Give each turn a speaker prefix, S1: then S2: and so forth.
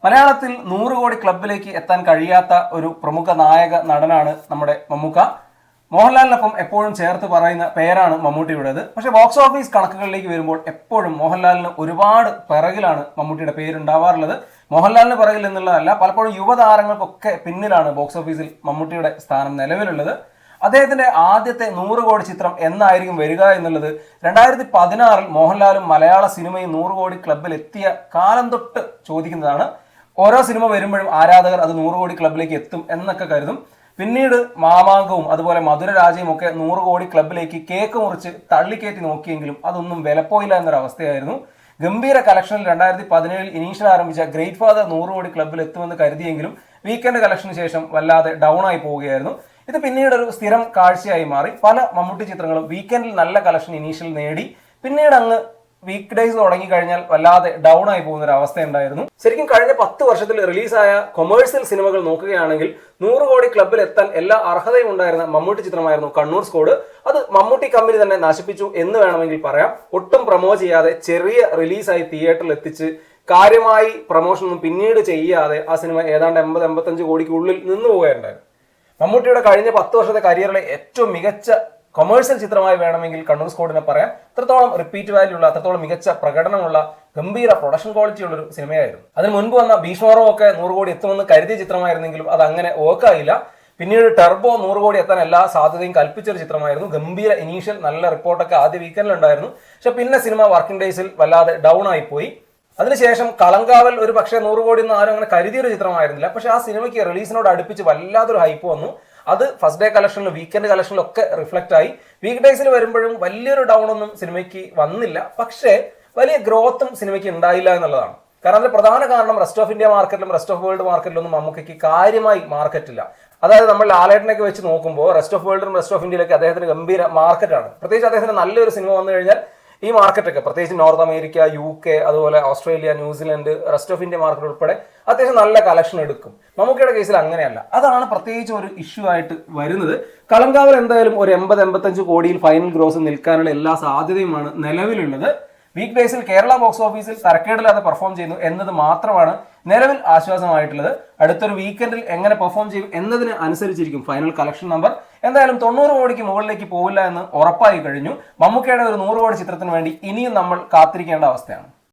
S1: മലയാളത്തിൽ 100 കോടി ക്ലബിലേക്ക് എത്താൻ കഴിയാത്ത ഒരു പ്രമുഖ നായക നടനാണ് നമ്മുടെ മമ്മൂക്ക. മോഹൻലാലിനൊപ്പം എപ്പോഴും ചേർത്ത് പറയുന്ന പേരാണ് മമ്മൂട്ടിയുടേത്. പക്ഷേ ബോക്സ് ഓഫീസ് കണക്കുകളിലേക്ക് വരുമ്പോൾ എപ്പോഴും മോഹൻലാലിന് ഒരുപാട് പിറകിലാണ് മമ്മൂട്ടിയുടെ പേരുണ്ടാവാറുള്ളത്. മോഹൻലാലിന് പിറകിൽ എന്നുള്ളതല്ല, പലപ്പോഴും യുവതാരങ്ങൾക്കൊക്കെ പിന്നിലാണ് ബോക്സ് ഓഫീസിൽ മമ്മൂട്ടിയുടെ സ്ഥാനം നിലവിലുള്ളത്. അദ്ദേഹത്തിന്റെ ആദ്യത്തെ 100 കോടി ചിത്രം എന്നായിരിക്കും വരിക എന്നുള്ളത് 2016 മോഹൻലാലും മലയാള സിനിമയും 100 കോടി ക്ലബിൽ എത്തിയ കാലം തൊട്ട് ചോദിക്കുന്നതാണ്. ഓരോ സിനിമ വരുമ്പോഴും ആരാധകർ അത് 100 കോടി ക്ലബിലേക്ക് എത്തും എന്നൊക്കെ കരുതും. പിന്നീട് മാമാങ്കവും അതുപോലെ മധുരരാജയും ഒക്കെ 100 കോടി ക്ലബിലേക്ക് കേക്ക് മുറിച്ച് തള്ളിക്കയറ്റി നോക്കിയെങ്കിലും അതൊന്നും വിലപ്പോയില്ല എന്നൊരവസ്ഥയായിരുന്നു. ഗംഭീര കളക്ഷനിൽ 2017 ഇനീഷ്യൽ ആരംഭിച്ച ഗ്രേറ്റ് ഫാദർ 100 കോടി ക്ലബിൽ എത്തുമെന്ന് കരുതിയെങ്കിലും വീക്കെൻഡ് കളക്ഷന് ശേഷം വല്ലാതെ ഡൗൺ ആയി പോവുകയായിരുന്നു. ഇത് പിന്നീട് ഒരു സ്ഥിരം കാഴ്ചയായി മാറി. പല മമ്മൂട്ടി ചിത്രങ്ങളും വീക്കെൻഡിൽ നല്ല കളക്ഷൻ ഇനീഷ്യൽ നേടി പിന്നീട് അങ്ങ് വീക്ക് ഡേയ്സ് തുടങ്ങി കഴിഞ്ഞാൽ വല്ലാതെ ഡൗൺ ആയി പോകുന്ന ഒരു അവസ്ഥ ഉണ്ടായിരുന്നു. ശരിക്കും കഴിഞ്ഞ 10 വർഷത്തിൽ റിലീസായ കൊമേഴ്സ്യൽ സിനിമകൾ നോക്കുകയാണെങ്കിൽ 100 കോടി ക്ലബിൽ എത്താൻ എല്ലാ അർഹതയും ഉണ്ടായിരുന്ന മമ്മൂട്ടി ചിത്രമായിരുന്നു കണ്ണൂർ സ്ക്വാഡ്. അത് മമ്മൂട്ടി കമ്പനി തന്നെ നശിപ്പിച്ചു എന്ന് വേണമെങ്കിൽ പറയാം. ഒട്ടും പ്രമോ ചെയ്യാതെ ചെറിയ റിലീസായി തിയേറ്ററിൽ എത്തിച്ച് കാര്യമായി പ്രമോഷനൊന്നും പിന്നീട് ചെയ്യാതെ ആ സിനിമ ഏതാണ്ട് 80-85 കോടിക്കുള്ളിൽ നിന്നു പോവുകയുണ്ടായിരുന്നു. മമ്മൂട്ടിയുടെ കഴിഞ്ഞ 10 വർഷത്തെ കരിയറിലെ ഏറ്റവും മികച്ച കൊമേഴ്സ്യൽ ചിത്രമായി വേണമെങ്കിൽ കണ്ണൂർ സ്ക്വാഡിനെ പറയാം. അത്രത്തോളം റിപ്പീറ്റ് വാല്യൂ ഉള്ള, അത്രത്തോളം മികച്ച പ്രകടനമുള്ള, ഗംഭീര പ്രൊഡക്ഷൻ ക്വാളിറ്റി ഉള്ള ഒരു സിനിമയായിരുന്നു. അതിന് മുൻപ് വന്ന ഭീഷ്മപർവം ഒക്കെ 100 കോടി എത്തുമെന്ന് കരുതിയ ചിത്രമായിരുന്നെങ്കിലും അത് അങ്ങനെ വർക്കായില്ല. പിന്നീട് ടർബോ 100 കോടി എത്താൻ എല്ലാ സാധ്യതയും കൽപ്പിച്ചൊരു ചിത്രമായിരുന്നു. ഗംഭീര ഇനീഷ്യൽ നല്ല റിപ്പോർട്ടൊക്കെ ആദ്യ വീക്കെൻഡിൽ ഉണ്ടായിരുന്നു. പക്ഷെ പിന്നെ സിനിമ വർക്കിംഗ് ഡേയ്സിൽ വല്ലാതെ ഡൗൺ ആയി പോയി. അതിനുശേഷം കളങ്കാവൽ ഒരു പക്ഷേ 100 കോടി ഒന്നും ആരും അങ്ങനെ കരുതിയൊരു ചിത്രമായിരുന്നില്ല. പക്ഷെ ആ സിനിമയ്ക്ക് റിലീസിനോട് അടുപ്പിച്ച് വല്ലാതൊരു ഹൈപ്പ് വന്നു. അത് ഫസ്റ്റ് ഡേ കളക്ഷനിലും വീക്കെൻഡ് കളക്ഷനിലും ഒക്കെ റിഫ്ലക്റ്റ് ആയി. വീക്ക് ഡേയ്സിൽ വരുമ്പോഴും വലിയൊരു ഡൗൺ ഒന്നും സിനിമയ്ക്ക് വന്നില്ല. പക്ഷേ വലിയ ഗ്രോത്തും സിനിമയ്ക്ക് ഉണ്ടായില്ല എന്നുള്ളതാണ്. കാരണം അതിന്റെ പ്രധാന കാരണം റെസ്റ്റ് ഓഫ് ഇന്ത്യ മാർക്കറ്റിലും റെസ്റ്റ് ഓഫ് വേൾഡ് മാർക്കറ്റിലൊന്നും മമ്മൂക്കയ്ക്ക് കാര്യമായി മാർക്കറ്റില്ല. അതായത് നമ്മൾ ലാലേട്ടനൊക്കെ വെച്ച് നോക്കുമ്പോൾ റെസ്റ്റ് ഓഫ് വേൾഡിലും റെസ്റ്റ് ഓഫ് ഇന്ത്യയിലൊക്കെ അദ്ദേഹത്തിന് ഗംഭീര മാർക്കറ്റാണ്. പ്രത്യേകിച്ച് അദ്ദേഹത്തിന് നല്ലൊരു സിനിമ വന്നു കഴിഞ്ഞാൽ ഈ മാർക്കറ്റൊക്കെ പ്രത്യേകിച്ച് നോർത്ത് അമേരിക്ക, UK, അതുപോലെ Australia, New Zealand, rest of India market ഉൾപ്പെടെ അത്യാവശ്യം നല്ല കളക്ഷൻ എടുക്കും. മമ്മൂക്കയുടെ കേസിൽ അങ്ങനെയല്ല. അതാണ് പ്രത്യേകിച്ച് ഒരു ഇഷ്യൂ ആയിട്ട് വരുന്നത്. കളങ്കാവൽ എന്തായാലും ഒരു 80-85 കോടിയിൽ ഫൈനൽ ഗ്രോസ് നിൽക്കാനുള്ള എല്ലാ സാധ്യതയുമാണ് നിലവിലുള്ളത്. വീക്ക് ഡേയ്സിൽ കേരള ബോക്സ് ഓഫീസിൽ തരക്കേടില്ലാതെ പെർഫോം ചെയ്യുന്നു എന്നത് മാത്രമാണ് നിലവിൽ ആശ്വാസമായിട്ടുള്ളത്. അടുത്തൊരു വീക്കെൻഡിൽ എങ്ങനെ പെർഫോം ചെയ്യും എന്നതിന് അനുസരിച്ചിരിക്കും ഫൈനൽ കളക്ഷൻ നമ്പർ. എന്തായാലും 90 കോടിക്ക് മുകളിലേക്ക് പോകില്ല എന്ന് ഉറപ്പായി കഴിഞ്ഞു. മമ്മൂക്കയുടെ ഒരു 100 കോടി ചിത്രത്തിന് വേണ്ടി ഇനിയും നമ്മൾ കാത്തിരിക്കേണ്ട അവസ്ഥയാണ്.